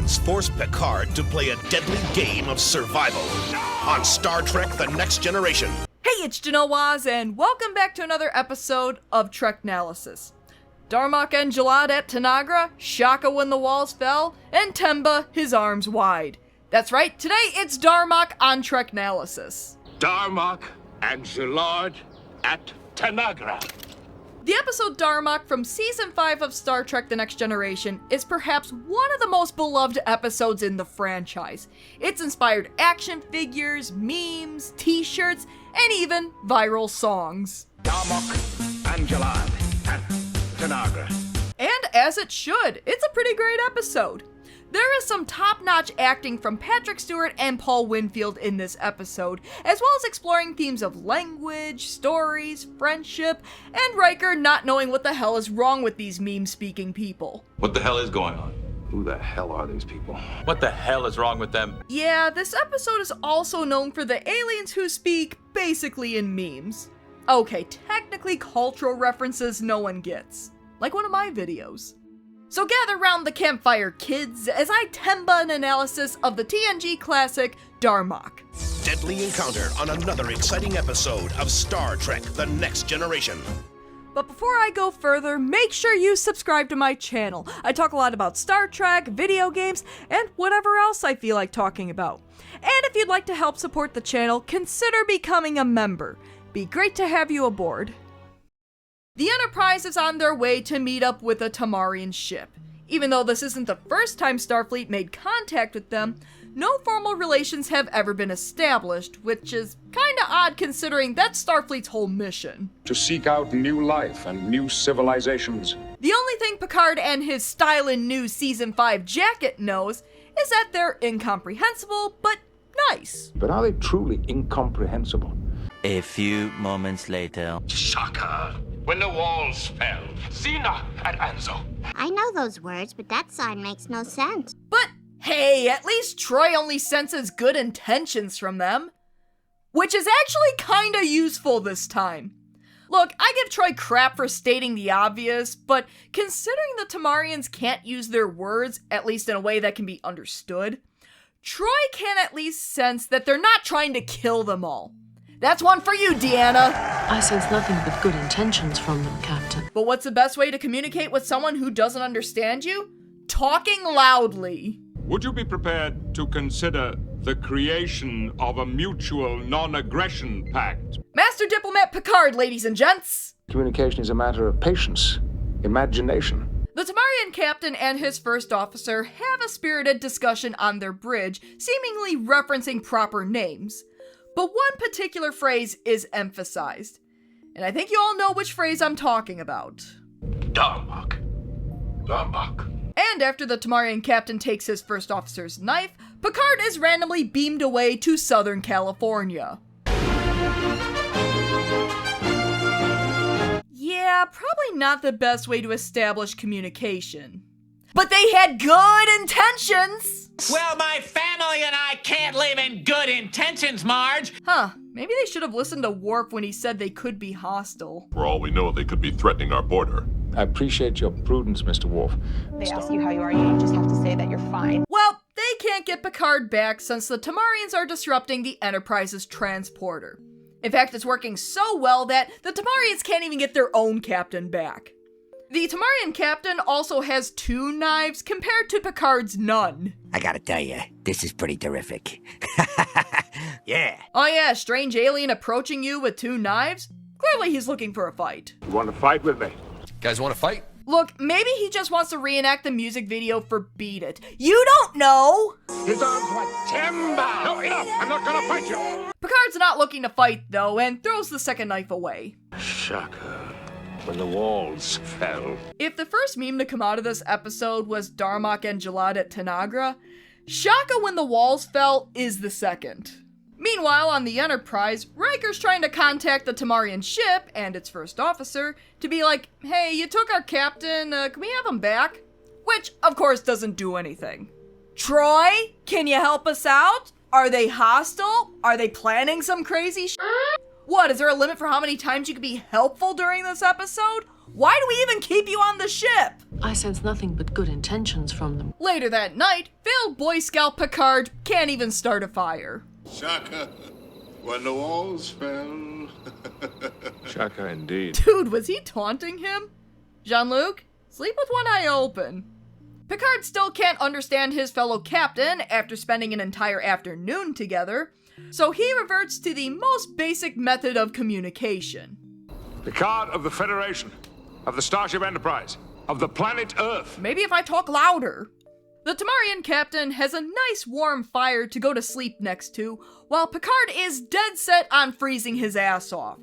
Tamarrians force Picard to play a deadly game of survival on Star Trek The Next Generation. Hey, it's Janelle, and welcome back to another episode of Treknalysis. Darmok and Jalad at Tanagra, Shaka when the walls fell, and Temba his arms wide. That's right, today it's Darmok on Treknalysis. Darmok and Jalad at Tanagra. The episode Darmok from Season 5 of Star Trek The Next Generation is perhaps one of the most beloved episodes in the franchise. It's inspired action figures, memes, t-shirts, and even viral songs. Darmok and Jalad at Tanagra. And as it should, it's a pretty great episode. There is some top-notch acting from Patrick Stewart and Paul Winfield in this episode, as well as exploring themes of language, stories, friendship, and Riker not knowing what the hell is wrong with these meme-speaking people. What the hell is going on? Who the hell are these people? What the hell is wrong with them? Yeah, this episode is also known for the aliens who speak basically in memes. Okay, technically cultural references no one gets. Like one of my videos. So gather round the campfire, kids, as I Temba an analysis of the TNG classic, Darmok. Deadly encounter on another exciting episode of Star Trek The Next Generation. But before I go further, make sure you subscribe to my channel. I talk a lot about Star Trek, video games, and whatever else I feel like talking about. And if you'd like to help support the channel, consider becoming a member. Be great to have you aboard. The Enterprise is on their way to meet up with a Tamarrian ship. Even though this isn't the first time Starfleet made contact with them, no formal relations have ever been established, which is kinda odd considering that's Starfleet's whole mission. To seek out new life and new civilizations. The only thing Picard and his stylin' new Season 5 jacket knows is that they're incomprehensible, but nice. But are they truly incomprehensible? A few moments later. Shaka when the walls fell. Xena at Anzo. I know those words, but that sign makes no sense. But hey, at least Troy only senses good intentions from them. Which is actually kinda useful this time. Look, I give Troy crap for stating the obvious, but considering the Tamarrians can't use their words, at least in a way that can be understood, Troy can at least sense that they're not trying to kill them all. That's one for you, Deanna! I sense nothing but good intentions from them, Captain. But what's the best way to communicate with someone who doesn't understand you? Talking loudly. Would you be prepared to consider the creation of a mutual non-aggression pact? Master Diplomat Picard, ladies and gents! Communication is a matter of patience, imagination. The Tamarrian captain and his first officer have a spirited discussion on their bridge, seemingly referencing proper names. But one particular phrase is emphasized. And I think you all know which phrase I'm talking about. Darmok. Darmok. And after the Tamarrian captain takes his first officer's knife, Picard is randomly beamed away to Southern California. Yeah, probably not the best way to establish communication. But they had good intentions! Well, my family and I can't live in good intentions, Marge! Huh, maybe they should have listened to Worf when he said they could be hostile. For all we know, they could be threatening our border. I appreciate your prudence, Mr. Worf. They ask you how you are, you just have to say that you're fine. Well, they can't get Picard back since the Tamarrians are disrupting the Enterprise's transporter. In fact, it's working so well that the Tamarrians can't even get their own captain back. The Tamarrian captain also has 2 knives compared to Picard's none. I gotta tell you, this is pretty terrific. Yeah. Oh yeah, strange alien approaching you with 2 knives? Clearly he's looking for a fight. You want to fight with me? Guys want to fight? Look, maybe he just wants to reenact the music video for Beat It. You don't know! His arms like Temba. No, enough. I'm not gonna fight you. Picard's not looking to fight though, and throws the second knife away. Shaka when the walls fell. If the first meme to come out of this episode was Darmok and Jalad at Tanagra, Shaka when the walls fell is the second. Meanwhile, on the Enterprise, Riker's trying to contact the Tamarrian ship and its first officer to be like, hey, you took our captain, can we have him back? Which, of course, doesn't do anything. Troy, can you help us out? Are they hostile? Are they planning some crazy shit? What, is there a limit for how many times you can be helpful during this episode? Why do we even keep you on the ship? I sense nothing but good intentions from them. Later that night, failed Boy Scout Picard can't even start a fire. Shaka, when the walls fell. Shaka indeed. Dude, was he taunting him? Jean-Luc, sleep with one eye open. Picard still can't understand his fellow captain after spending an entire afternoon together, so he reverts to the most basic method of communication. Picard of the Federation, of the Starship Enterprise, of the planet Earth. Maybe if I talk louder. The Tamarian captain has a nice warm fire to go to sleep next to, while Picard is dead set on freezing his ass off.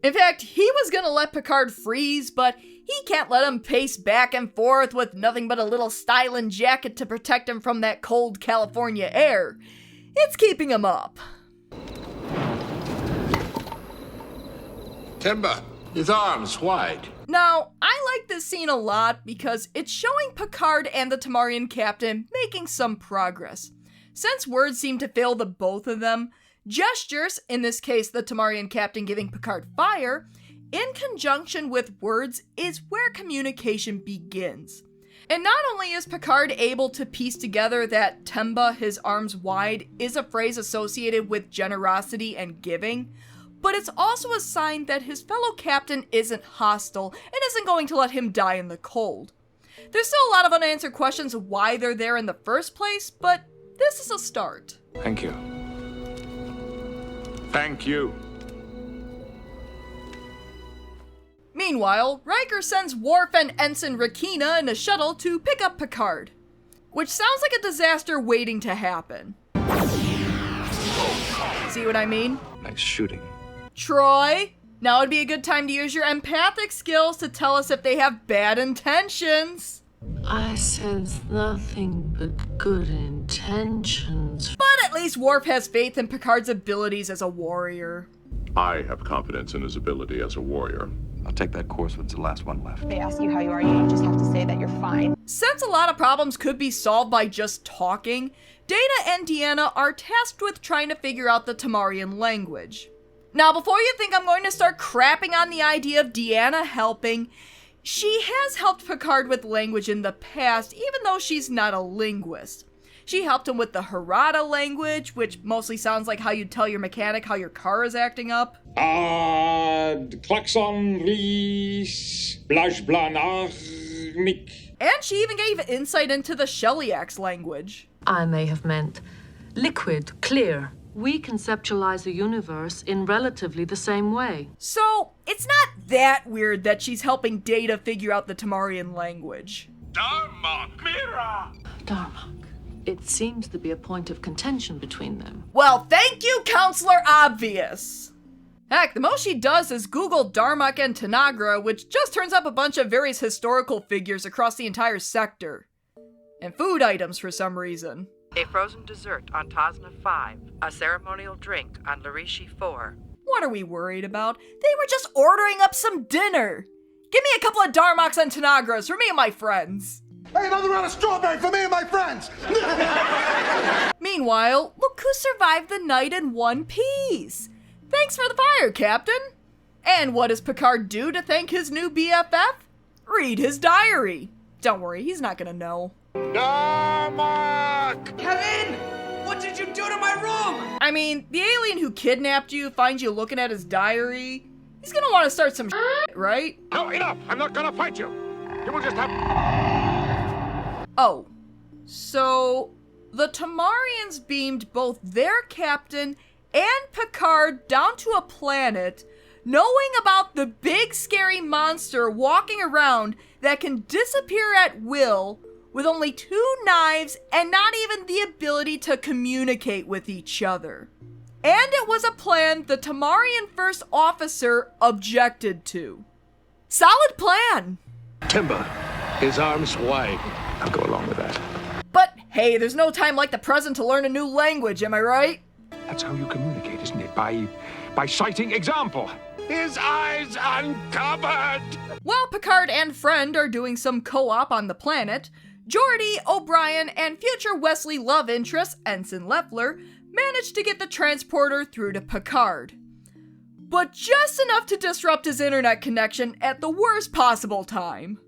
In fact, he was gonna let Picard freeze, but he can't let him pace back and forth with nothing but a little styling jacket to protect him from that cold California air. It's keeping him up. Temba, his arms wide. Now, I like this scene a lot because it's showing Picard and the Tamarian captain making some progress. Since words seem to fail the both of them, gestures, in this case the Tamarian captain giving Picard fire, in conjunction with words is where communication begins. And not only is Picard able to piece together that Temba, his arms wide, is a phrase associated with generosity and giving, but it's also a sign that his fellow captain isn't hostile and isn't going to let him die in the cold. There's still a lot of unanswered questions of why they're there in the first place, but this is a start. Thank you. Thank you. Meanwhile, Riker sends Worf and Ensign Rakina in a shuttle to pick up Picard, which sounds like a disaster waiting to happen. See what I mean? Nice shooting. Troy, now would be a good time to use your empathic skills to tell us if they have bad intentions. I sense nothing but good intentions. But at least Worf has faith in Picard's abilities as a warrior. I have confidence in his ability as a warrior. I'll take that course when it's the last one left. They ask you how you are, you just have to say that you're fine. Since a lot of problems could be solved by just talking, Data and Deanna are tasked with trying to figure out the Tamarian language. Now, before you think I'm going to start crapping on the idea of Deanna helping, she has helped Picard with language in the past, even though she's not a linguist. She helped him with the Harada language, which mostly sounds like how you'd tell your mechanic how your car is acting up. Klaxon ris blash blanarnik. And she even gave insight into the Shellyax language. I may have meant liquid, clear. We conceptualize the universe in relatively the same way. So, it's not that weird that she's helping Data figure out the Tamarian language. Darmok, Mira! Darmok. It seems to be a point of contention between them. Well, thank you, Counselor Obvious! Heck, the most she does is Google Darmok and Tanagra, which just turns up a bunch of various historical figures across the entire sector. And food items for some reason. A frozen dessert on Tasna 5. A ceremonial drink on Larishi 4. What are we worried about? They were just ordering up some dinner! Give me a couple of Darmoks and Tanagras for me and my friends! Hey, another round of strawberry for me and my friends! Meanwhile, look who survived the night in one piece! Thanks for the fire, Captain! And what does Picard do to thank his new BFF? Read his diary! Don't worry, he's not gonna know. Darmok! Kevin! What did you do to my room? I mean, the alien who kidnapped you finds you looking at his diary. He's gonna want to start some shit, right? No, enough! I'm not gonna fight you! You will just have... Oh. So, the Tamarians beamed both their captain and Picard down to a planet, knowing about the big scary monster walking around that can disappear at will with only 2 knives and not even the ability to communicate with each other. And it was a plan the Tamarian First Officer objected to. Solid plan! Temba, his arms wide. I'll go along with that. But hey, there's no time like the present to learn a new language, am I right? That's how you communicate, isn't it? By citing example. His eyes uncovered! While Picard and Friend are doing some co-op on the planet, Geordi, O'Brien, and future Wesley love interest, Ensign Leffler, manage to get the transporter through to Picard. but just enough to disrupt his internet connection at the worst possible time.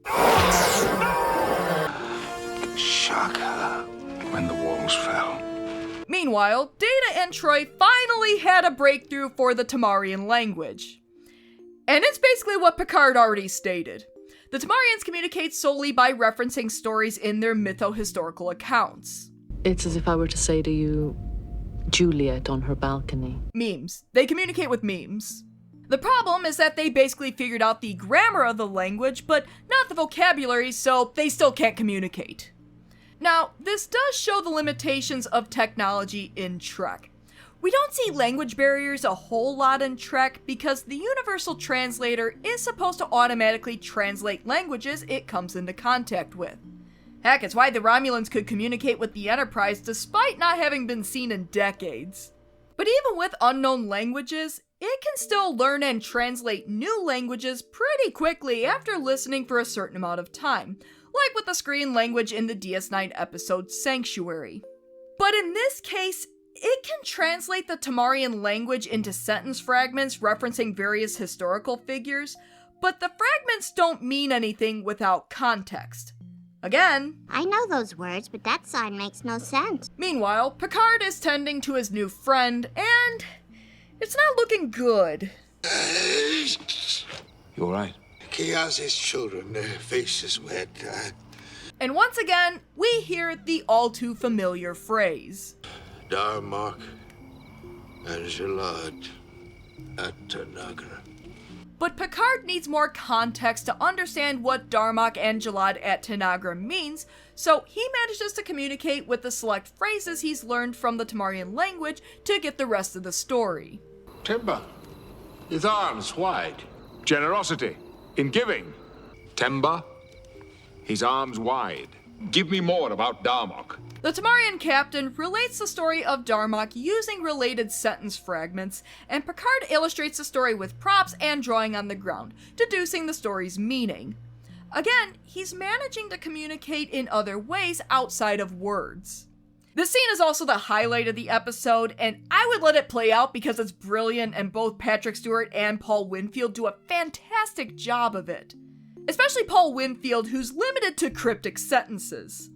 Shaka, when the walls fell. Meanwhile, Data and Troy finally had a breakthrough for the Tamarian language. And it's basically what Picard already stated. The Tamarians communicate solely by referencing stories in their mytho-historical accounts. It's as if I were to say to you, Juliet on her balcony. Memes. They communicate with memes. The problem is that they basically figured out the grammar of the language, but not the vocabulary, so they still can't communicate. Now, this does show the limitations of technology in Trek. We don't see language barriers a whole lot in Trek because the Universal Translator is supposed to automatically translate languages it comes into contact with. Heck, it's why the Romulans could communicate with the Enterprise despite not having been seen in decades. But even with unknown languages, it can still learn and translate new languages pretty quickly after listening for a certain amount of time, like with the screen language in the DS9 episode Sanctuary. But in this case, it can translate the Tamarian language into sentence fragments referencing various historical figures, but the fragments don't mean anything without context. Again, I know those words, but that sign makes no sense. Meanwhile, Picard is tending to his new friend, and it's not looking good. You all right? Kiazi's children, their faces wet. And once again, we hear the all-too-familiar phrase. Darmok and Jalad at Tanagra. But Picard needs more context to understand what Darmok and Jalad at Tanagra means, so he manages to communicate with the select phrases he's learned from the Tamarian language to get the rest of the story. Temba, his arms wide. Generosity in giving. Temba, his arms wide. Give me more about Darmok. The Tamarian captain relates the story of Darmok using related sentence fragments, and Picard illustrates the story with props and drawing on the ground, deducing the story's meaning. Again, he's managing to communicate in other ways outside of words. This scene is also the highlight of the episode, and I would let it play out because it's brilliant and both Patrick Stewart and Paul Winfield do a fantastic job of it. Especially Paul Winfield, who's limited to cryptic sentences.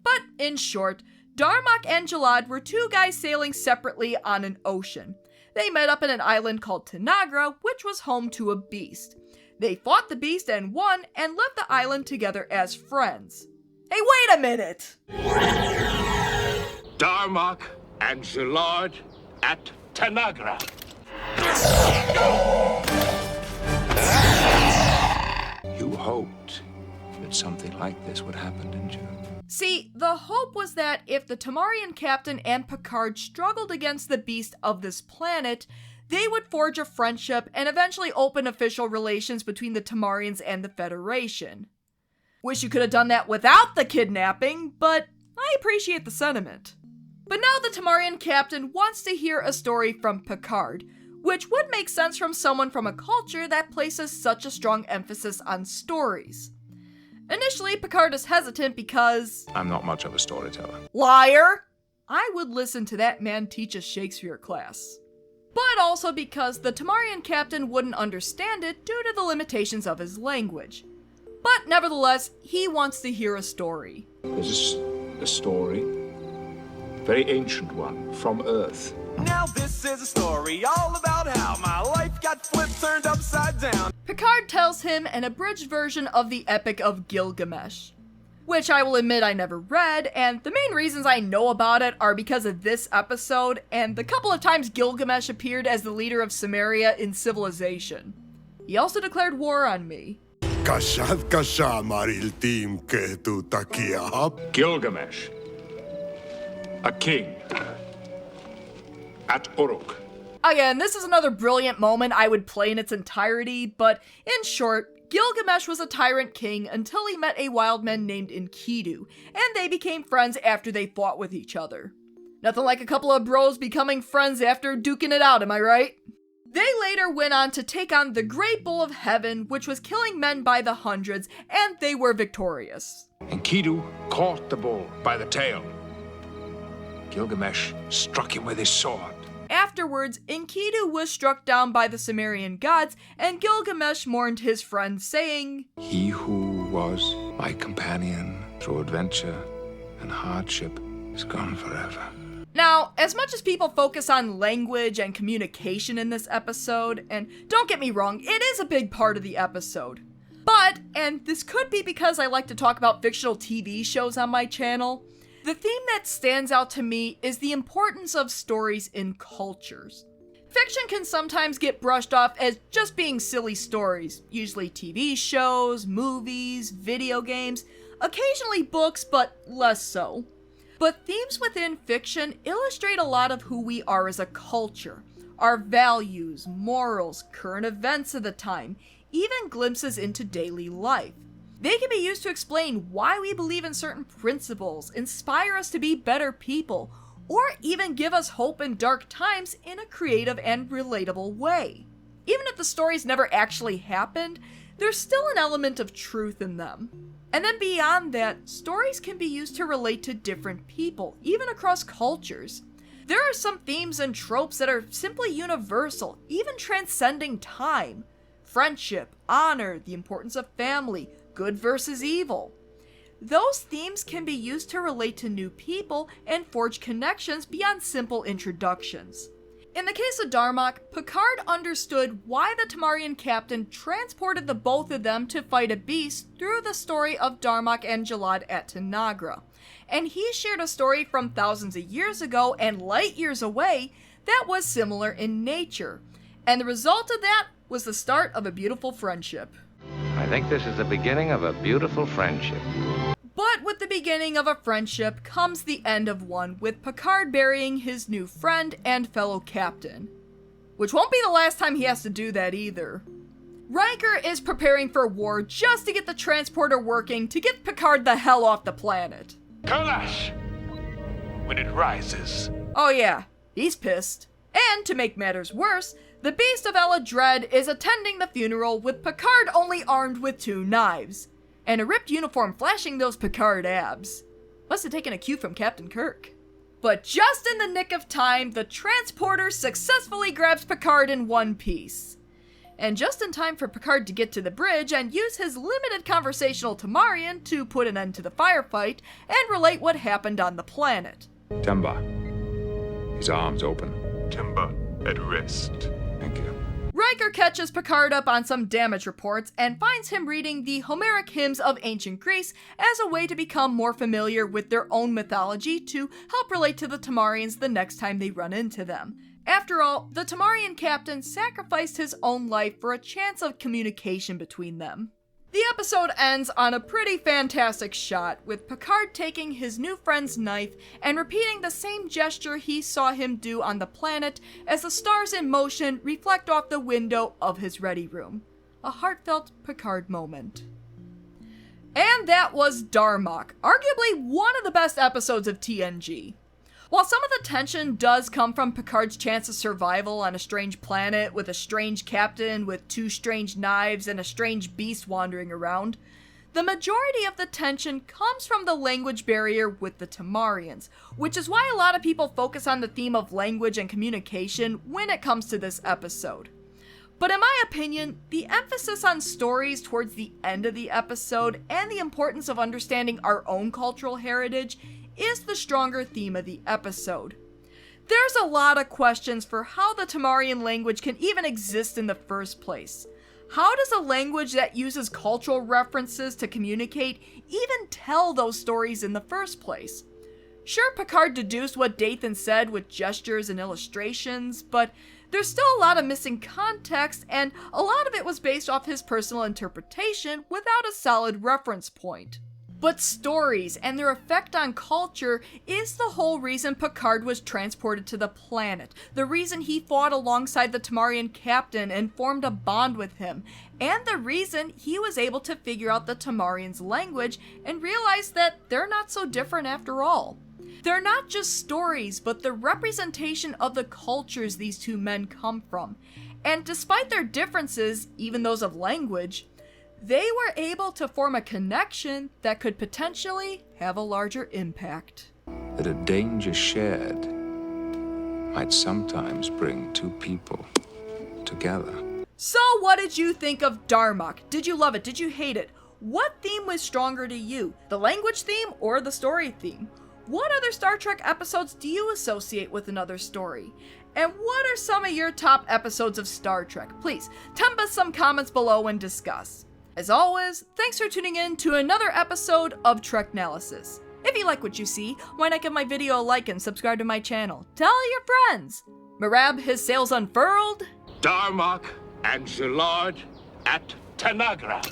But in short, Darmok and Jalad were two guys sailing separately on an ocean. They met up in an island called Tanagra, which was home to a beast. They fought the beast and won, and left the island together as friends. Hey, wait a minute! Darmok and Jalad at Tanagra. You hoped that something like this would happen, didn't you? See, the hope was that if the Tamarian captain and Picard struggled against the beast of this planet, they would forge a friendship and eventually open official relations between the Tamarians and the Federation. Wish you could have done that without the kidnapping, but I appreciate the sentiment. But now the Tamarian captain wants to hear a story from Picard, which would make sense from someone from a culture that places such a strong emphasis on stories. Initially, Picard is hesitant because... I'm not much of a storyteller. Liar! I would listen to that man teach a Shakespeare class. But also because the Tamarian captain wouldn't understand it due to the limitations of his language. But nevertheless, he wants to hear a story. This is a story, a very ancient one, from Earth. Now this is a story all about how my life got flipped, turned upside down. Picard tells him an abridged version of the Epic of Gilgamesh, which I will admit I never read, and the main reasons I know about it are because of this episode and the couple of times Gilgamesh appeared as the leader of Samaria in Civilization. He also declared war on me. Gilgamesh, a king at Uruk. Again, this is another brilliant moment I would play in its entirety, but in short, Gilgamesh was a tyrant king until he met a wild man named Enkidu, and they became friends after they fought with each other. Nothing like a couple of bros becoming friends after duking it out, am I right? They later went on to take on the Great Bull of Heaven, which was killing men by the hundreds, and they were victorious. Enkidu caught the bull by the tail. Gilgamesh struck him with his sword. Afterwards, Enkidu was struck down by the Sumerian gods, and Gilgamesh mourned his friend, saying, He who was my companion through adventure and hardship is gone forever. Now, as much as people focus on language and communication in this episode, and don't get me wrong, it is a big part of the episode. But, and this could be because I like to talk about fictional TV shows on my channel, the theme that stands out to me is the importance of stories in cultures. Fiction can sometimes get brushed off as just being silly stories, usually TV shows, movies, video games, occasionally books, but less so. But themes within fiction illustrate a lot of who we are as a culture, our values, morals, current events of the time, even glimpses into daily life. They can be used to explain why we believe in certain principles, inspire us to be better people, or even give us hope in dark times in a creative and relatable way. Even if the stories never actually happened, there's still an element of truth in them. And then beyond that, stories can be used to relate to different people, even across cultures. There are some themes and tropes that are simply universal, even transcending time. Friendship, honor, the importance of family, good versus evil. Those themes can be used to relate to new people and forge connections beyond simple introductions. In the case of Darmok, Picard understood why the Tamarian captain transported the both of them to fight a beast through the story of Darmok and Jalad at Tanagra. And he shared a story from thousands of years ago and light years away that was similar in nature. And the result of that was the start of a beautiful friendship. I think this is the beginning of a beautiful friendship. But with the beginning of a friendship comes the end of one, with Picard burying his new friend and fellow captain. Which won't be the last time he has to do that either. Riker is preparing for war just to get the transporter working to get Picard the hell off the planet. Kalash! When it rises. Oh yeah, he's pissed. And to make matters worse, the Beast of Ella Dread is attending the funeral with Picard only armed with 2 knives. And a ripped uniform flashing those Picard abs. Must have taken a cue from Captain Kirk. But just in the nick of time, the transporter successfully grabs Picard in one piece. And just in time for Picard to get to the bridge and use his limited conversational Tamarian to put an end to the firefight and relate what happened on the planet. Temba. His arms open. Temba at rest. Thank you. Riker catches Picard up on some damage reports and finds him reading the Homeric hymns of ancient Greece as a way to become more familiar with their own mythology to help relate to the Tamarians the next time they run into them. After all, the Tamarian captain sacrificed his own life for a chance of communication between them. The episode ends on a pretty fantastic shot, with Picard taking his new friend's knife and repeating the same gesture he saw him do on the planet as the stars in motion reflect off the window of his ready room. A heartfelt Picard moment. And that was Darmok, arguably one of the best episodes of TNG. While some of the tension does come from Picard's chance of survival on a strange planet with a strange captain with 2 strange knives and a strange beast wandering around, the majority of the tension comes from the language barrier with the Tamarians, which is why a lot of people focus on the theme of language and communication when it comes to this episode. But in my opinion, the emphasis on stories towards the end of the episode and the importance of understanding our own cultural heritage is the stronger theme of the episode. There's a lot of questions for how the Tamarian language can even exist in the first place. How does a language that uses cultural references to communicate even tell those stories in the first place? Sure, Picard deduced what Dathan said with gestures and illustrations, but there's still a lot of missing context, and a lot of it was based off his personal interpretation without a solid reference point. But stories and their effect on culture is the whole reason Picard was transported to the planet, the reason he fought alongside the Tamarian captain and formed a bond with him, and the reason he was able to figure out the Tamarians' language and realize that they're not so different after all. They're not just stories, but the representation of the cultures these 2 men come from. And despite their differences, even those of language, they were able to form a connection that could potentially have a larger impact. That a danger shared might sometimes bring two people together. So what did you think of Darmok? Did you love it? Did you hate it? What theme was stronger to you? The language theme or the story theme? What other Star Trek episodes do you associate with another story? And what are some of your top episodes of Star Trek? Please, temp us some comments below and discuss. As always, thanks for tuning in to another episode of Treknalysis. If you like what you see, why not give my video a like and subscribe to my channel? Tell your friends! Marab, his sails unfurled. Darmok and Jalad at Tanagra.